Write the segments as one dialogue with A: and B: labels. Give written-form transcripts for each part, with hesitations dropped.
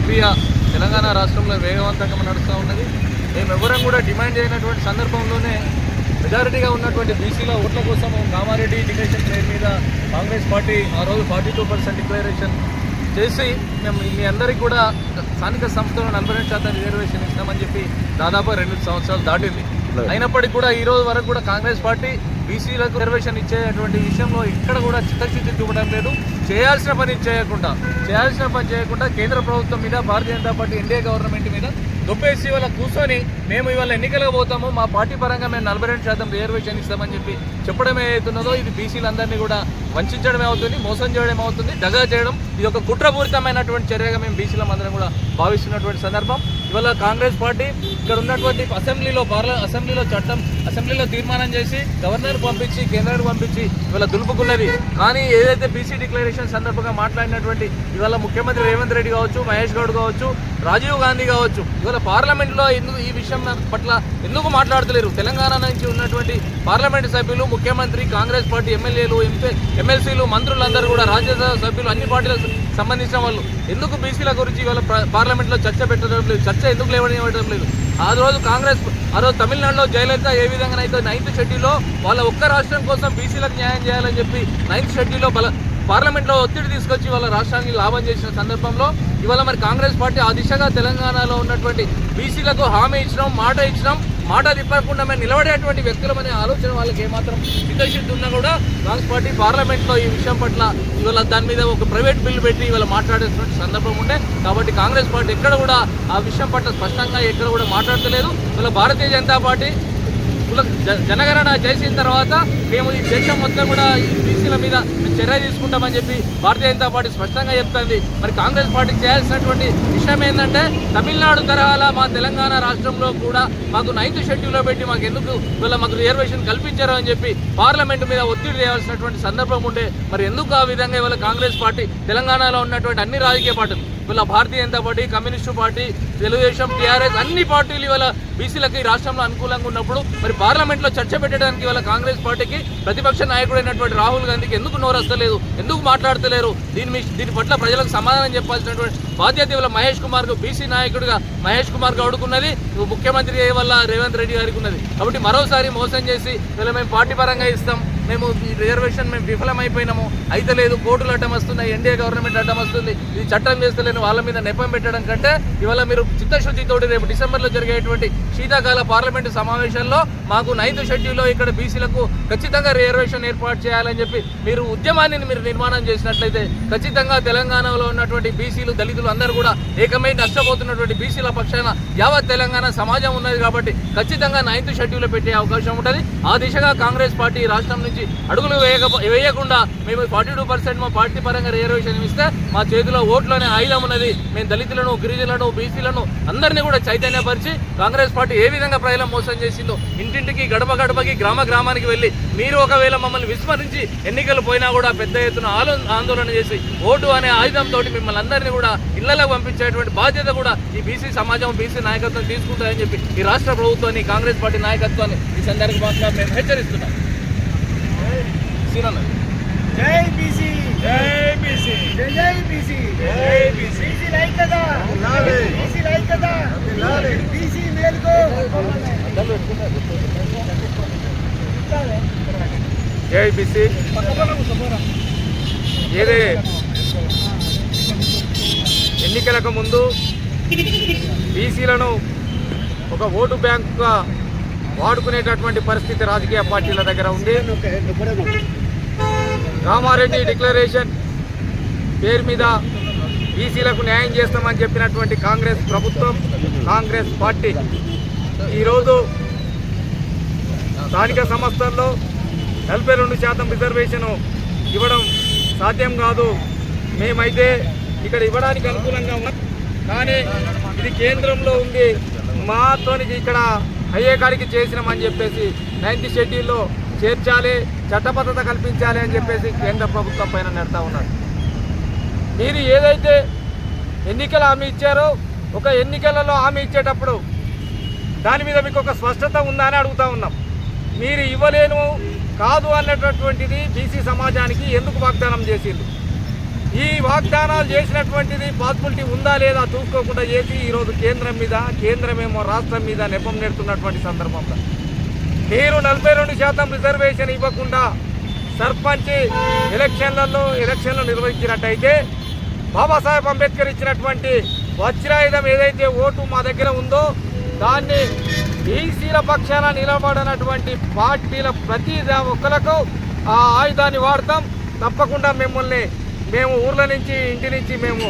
A: ప్రక్రియ తెలంగాణ రాష్ట్రంలో వేగవంతంగా నడుస్తూ ఉన్నది. మేమెవరం కూడా డిమాండ్ చేయనటువంటి సందర్భంలోనే మెజారిటీగా ఉన్నటువంటి బీసీల ఓట్ల కోసం కామారెడ్డి డిక్లరేషన్ పేరు మీద కాంగ్రెస్ పార్టీ ఆ రోజు 42% డిక్లరేషన్ చేసి మేము మీ అందరికీ కూడా స్థానిక సంస్థలో 42% రిజర్వేషన్ ఇస్తామని చెప్పి దాదాపు 2 సంవత్సరాలు దాటింది. అయినప్పటికీ కూడా ఈ రోజు వరకు కూడా కాంగ్రెస్ పార్టీ బీసీలకు రిజర్వేషన్ ఇచ్చేటువంటి విషయంలో ఇక్కడ కూడా చిత్తశుద్ధి చూపడం లేదు. చేయాల్సిన పని చేయకుండా కేంద్ర ప్రభుత్వం మీద భారతీయ జనతా పార్టీ ఎన్డీఏ గవర్నమెంట్ మీద దొబ్బేసి ఇవాళ కూర్చొని మేము ఇవాళ ఎన్నికలకు పోతాము, మా పార్టీ పరంగా మేము 42% రిజర్వేషన్ ఇస్తామని చెప్పి చెప్పడం ఏదైతున్నదో ఇది బీసీలందరినీ కూడా వంచడమే అవుతుంది, మోసం చేయడం అవుతుంది, దగా చేయడం. ఇది ఒక కుట్రపూరితమైనటువంటి చర్యగా మేము బీసీలం అందరం కూడా భావిస్తున్నటువంటి సందర్భం. ఇవాళ కాంగ్రెస్ పార్టీ ఇక్కడ ఉన్నటువంటి అసెంబ్లీలో తీర్మానం చేసి గవర్నర్ పంపించి కేంద్రానికి పంపించి ఇవాళ దులుపుకున్నది. కానీ ఏదైతే బీసీ డిక్లరేషన్ సందర్భంగా మాట్లాడినటువంటి ఇవాళ ముఖ్యమంత్రి రేవంత్ రెడ్డి కావచ్చు, మహేష్ గౌడ్ కావచ్చు, రాజీవ్ గాంధీ కావచ్చు, ఇవాళ పార్లమెంట్లో ఈ విషయం పట్ల ఎందుకు మాట్లాడతలేరు? తెలంగాణ నుంచి ఉన్నటువంటి పార్లమెంటు సభ్యులు, ముఖ్యమంత్రి, కాంగ్రెస్ పార్టీ ఎమ్మెల్యేలు, ఎమ్మెల్సీలు, మంత్రులందరూ కూడా, రాజ్యసభ సభ్యులు, అన్ని పార్టీలకు సంబంధించిన వాళ్ళు ఎందుకు బీసీల గురించి ఇవాళ పార్లమెంట్లో చర్చ పెట్టడం లేదు? చర్చ ఎందుకు లేవడం లేదు? ఆ రోజు తమిళనాడులో జయలలిత ఏ విధంగానైతే 9th షెడ్యూల్లో వాళ్ళ ఒక్క రాష్ట్రం కోసం బీసీలకు న్యాయం చేయాలని చెప్పి 9th షెడ్యూల్లో పార్లమెంట్లో ఒత్తిడి తీసుకొచ్చి వాళ్ళ రాష్ట్రానికి లాభం చేసిన సందర్భంలో ఇవాళ మరి కాంగ్రెస్ పార్టీ ఆ దిశగా తెలంగాణలో ఉన్నటువంటి బీసీలకు హామీ ఇచ్చినాం, మాట తిప్పకుండా మేము నిలబడేటువంటి వ్యక్తులమనే ఆలోచన వాళ్ళకి ఏమాత్రం చిత్తశుద్ధి ఉన్నా కూడా కాంగ్రెస్ పార్టీ పార్లమెంట్లో ఈ విషయం పట్ల ఇవాళ దాని మీద ఒక ప్రైవేట్ బిల్లు పెట్టి ఇవాళ మాట్లాడేటువంటి సందర్భం ఉండే. కాబట్టి కాంగ్రెస్ పార్టీ ఎక్కడ కూడా ఆ విషయం పట్ల స్పష్టంగా ఎక్కడ కూడా మాట్లాడతలేదు. ఇవాళ భారతీయ జనతా పార్టీ జనగణన చేసిన తర్వాత మేము ఈ దేశం మొత్తం కూడా ఈ బీసీల మీద చర్య తీసుకుంటామని చెప్పి భారతీయ జనతా పార్టీ స్పష్టంగా చెప్తుంది. మరి కాంగ్రెస్ పార్టీ చేయాల్సినటువంటి విషయం ఏంటంటే తమిళనాడు తరహాల మా తెలంగాణ రాష్ట్రంలో కూడా మాకు 9th షెడ్యూల్లో పెట్టి మాకు రిజర్వేషన్ కల్పించారు అని చెప్పి పార్లమెంటు మీద ఒత్తిడి చేయాల్సినటువంటి సందర్భం ఉండే. మరి ఎందుకు ఆ విధంగా ఇవాళ కాంగ్రెస్ పార్టీ తెలంగాణలో ఉన్నటువంటి అన్ని రాజకీయ పార్టీలు ఇవాళ Bharatiya Janata party, communist party, Telugu Desam, TRS అన్ని పార్టీలు ఇవాళ బీసీలకు ఈ రాష్ట్రంలో అనుకూలంగా ఉన్నప్పుడు మరి పార్లమెంట్లో చర్చ పెట్టడానికి ఇవాళ కాంగ్రెస్ పార్టీకి ప్రతిపక్ష నాయకుడైనటువంటి రాహుల్ గాంధీకి ఎందుకు నోరస్తలేదు, ఎందుకు మాట్లాడతలేరు? దీని పట్ల ప్రజలకు సమాధానం చెప్పాల్సినటువంటి బాధ్యత ఇవాళ మహేష్ కుమార్ బీసీ నాయకుడిగా మహేష్ కుమార్ గౌడ్కు ఉన్నది, ముఖ్యమంత్రి వల్ల రేవంత్ రెడ్డి గారికి ఉన్నది. కాబట్టి మరోసారి మోసం చేసి ఇవాళ మేము పార్టీ పరంగా ఇస్తాం, మేము ఈ రిజర్వేషన్ మేము విఫలమైపోయినాము, అయితే లేదు, కోర్టులు అడ్డం వస్తున్నాయి, ఎన్డీఏ గవర్నమెంట్ అడ్డం వస్తుంది, ఇది చట్టం చేస్తలేని వాళ్ళ మీద నెపం పెట్టడం కంటే ఇవాళ మీరు చిత్తశుద్ధితోటి రేపు డిసెంబర్లో జరిగేటువంటి శీతాకాల పార్లమెంటు సమావేశాల్లో మాకు 9th షెడ్యూల్లో ఇక్కడ బీసీలకు ఖచ్చితంగా రిజర్వేషన్ ఏర్పాటు చేయాలని చెప్పి మీరు ఉద్యమాన్ని నిర్మాణం చేసినట్లయితే ఖచ్చితంగా తెలంగాణలో ఉన్నటువంటి బీసీలు, దళితులు అందరూ కూడా ఏకమై నష్టపోతున్నటువంటి బీసీల పక్షాన యావత్ తెలంగాణ సమాజం ఉన్నది. కాబట్టి ఖచ్చితంగా 9th షెడ్యూల్లో పెట్టే అవకాశం ఉంటుంది. ఆ దిశగా కాంగ్రెస్ పార్టీ రాష్ట్రం నుంచి అడుగులు వేయకుండా మేము 42% మా పార్టీ పరంగా రిజర్వేషన్ ఇస్తే మా చేతిలో ఓట్లోనే ఆయుధం ఉన్నది. మేము దళితులను, గిరిజనులను, బీసీలను అందరినీ కూడా చైతన్యపరిచి కాంగ్రెస్ పార్టీ ఏ విధంగా ప్రజలను మోసం చేసిందో ఇంటింటికి, గడపకి, గ్రామానికి వెళ్ళి మీరు ఒకవేళ మమ్మల్ని విస్మరించి ఎన్నికలు పోయినా కూడా పెద్ద ఎత్తున ఆందోళన చేసి ఓటు అనే ఆయుధంతో మిమ్మల్ని అందరినీ కూడా ఇళ్లకు పంపించేటువంటి బాధ్యత కూడా ఈ బీసీ సమాజం, బీసీ నాయకత్వం తీసుకుంటారని చెప్పి ఈ రాష్ట్ర ప్రభుత్వాన్ని, కాంగ్రెస్ పార్టీ నాయకత్వాన్ని ఈ సందర్భంగా మేము హెచ్చరిస్తున్నాం.
B: జై బీసీ, జై బీసీ, జై బీసీ, జై బీసీ, బీసీ లైకదా, బీసీ లైకదా, బీసీ మేలుకో.
A: జై బీసీ. ఏదే ఎన్నికలకు ముందు బీసీలను ఒక ఓటు బ్యాంకుగా వాడుకునేటటువంటి పరిస్థితి రాజకీయ పార్టీల దగ్గర ఉంది. కామారెడ్డి డిక్లరేషన్ పేరు మీద బీసీలకు న్యాయం చేస్తామని చెప్పినటువంటి కాంగ్రెస్ ప్రభుత్వం, కాంగ్రెస్ పార్టీ ఈరోజు స్థానిక సంస్థల్లో 42% రిజర్వేషన్ ఇవ్వడం సాధ్యం కాదు, మేమైతే ఇక్కడ ఇవ్వడానికి అనుకూలంగా ఉన్నాం, కానీ ఇది కేంద్రంలో ఉంది, మాతోనికి ఇక్కడ అయ్యే కాడికి చేసినామని చెప్పేసి 9th షెడ్యూల్లో చేర్చాలి, చట్టబద్ధత కల్పించాలి అని చెప్పేసి కేంద్ర ప్రభుత్వం పైన నెడతా ఉన్నారు. మీరు ఏదైతే ఎన్నికల హామీ ఇచ్చారో, ఒక ఎన్నికలలో హామీ ఇచ్చేటప్పుడు దాని మీద మీకు ఒక స్పష్టత ఉందా అని అడుగుతూ ఉన్నాం. మీరు ఇవ్వలేను కాదు అన్నటువంటిది బీసీ సమాజానికి ఎందుకు వాగ్దానం చేసిండ్రు?
C: ఈ వాగ్దానాలు చేసినటువంటిది పాసిబిలిటీ ఉందా లేదా చూసుకోకుండా చేసి ఈరోజు కేంద్రమేమో రాష్ట్రం మీద నెపం నెడుతున్నటువంటి సందర్భంలో మీరు 42% రిజర్వేషన్ ఇవ్వకుండా సర్పంచ్ ఎలక్షన్లు నిర్వహించినట్టయితే బాబాసాహెబ్ అంబేద్కర్ ఇచ్చినటువంటి వజ్రాయుధం ఏదైతే ఓటు మా దగ్గర ఉందో దాన్ని బీసీల పక్షాన నిలబడినటువంటి పార్టీల ప్రతి ఒక్కరికి ఆ ఆయుధాన్ని వాడతాం. తప్పకుండా మేము ఊర్ల నుంచి ఇంటి నుంచి మేము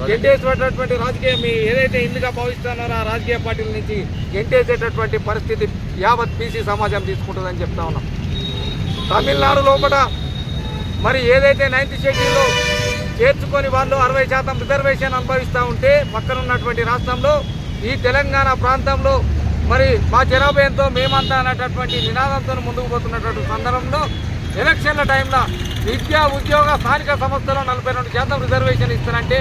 C: గెంటేసేటటువంటి రాజకీయం ఏదైతే ఇందుగా భావిస్తున్నారో ఆ రాజకీయ పార్టీల నుంచి గెంటేసేటటువంటి పరిస్థితి యావత్ బీసీ సమాజం తీసుకుంటుందని చెప్తా ఉన్నాం. తమిళనాడు లోపల మరి ఏదైతే 9th షెడ్యూల్లో చేర్చుకొని వాళ్ళు 60% రిజర్వేషన్ అనుభవిస్తూ ఉంటే పక్కన ఉన్నటువంటి రాష్ట్రంలో ఈ తెలంగాణ ప్రాంతంలో మరి మా జనాభా ఎంతో మేమంతా అనేటటువంటి నినాదంతో ముందుకు పోతున్నటువంటి సందర్భంలో ఎలక్షన్ల టైంలో విద్యా ఉద్యోగ స్థానిక సంస్థలో 42% రిజర్వేషన్ ఇస్తారంటే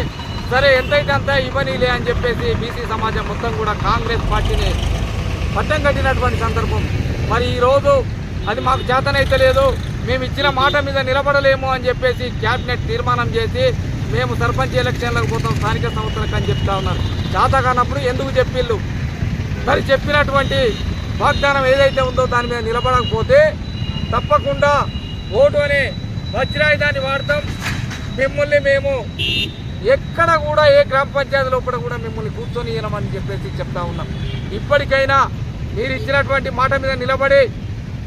C: సరే ఎంతైతే అంత ఇవ్వనీలే అని చెప్పేసి బీసీ సమాజం మొత్తం కూడా కాంగ్రెస్ పార్టీని పట్టం కట్టినటువంటి సందర్భం. మరి ఈరోజు అది మాకు చేతనైతే లేదు, మేము ఇచ్చిన మాట మీద నిలబడలేము అని చెప్పేసి క్యాబినెట్ తీర్మానం చేసి మేము సర్పంచ్ ఎలక్షన్లకు పోతాం స్థానిక సంస్థలకు అని చెప్తా ఉన్నారు. చేత కానప్పుడు ఎందుకు చెప్పిళ్ళు? మరి చెప్పినటువంటి వాగ్దానం ఏదైతే ఉందో దాని మీద నిలబడకపోతే తప్పకుండా ఓటు అనే వజ్రాయుధాన్ని వాడతాం. మిమ్మల్ని మేము ఎక్కడ కూడా ఏ గ్రామ పంచాయతీ లోపల కూడా మిమ్మల్ని కూర్చొని ఇవ్వమని చెప్పేసి చెప్తా ఉన్నాం. ఇప్పటికైనా మీరు ఇచ్చినటువంటి మాట మీద నిలబడి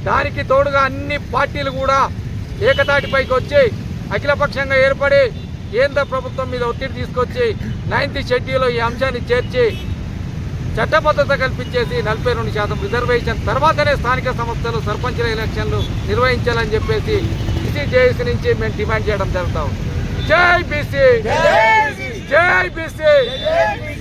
C: దానికి తోడుగా అన్ని పార్టీలు కూడా ఏకతాటిపైకి వచ్చి అఖిలపక్షంగా ఏర్పడి కేంద్ర ప్రభుత్వం మీద ఒత్తిడి తీసుకొచ్చి 9th షెడ్యూల్లో ఈ అంశాన్ని చేర్చి చట్టబద్ధత కల్పించేసి 42% రిజర్వేషన్ తర్వాతనే స్థానిక సంస్థలు సర్పంచుల ఎలక్షన్లు నిర్వహించాలని చెప్పేసి జేఏసీ నుంచి మేము డిమాండ్ చేయడం జరుగుతాం. జై బీసీ, జై బీసీ.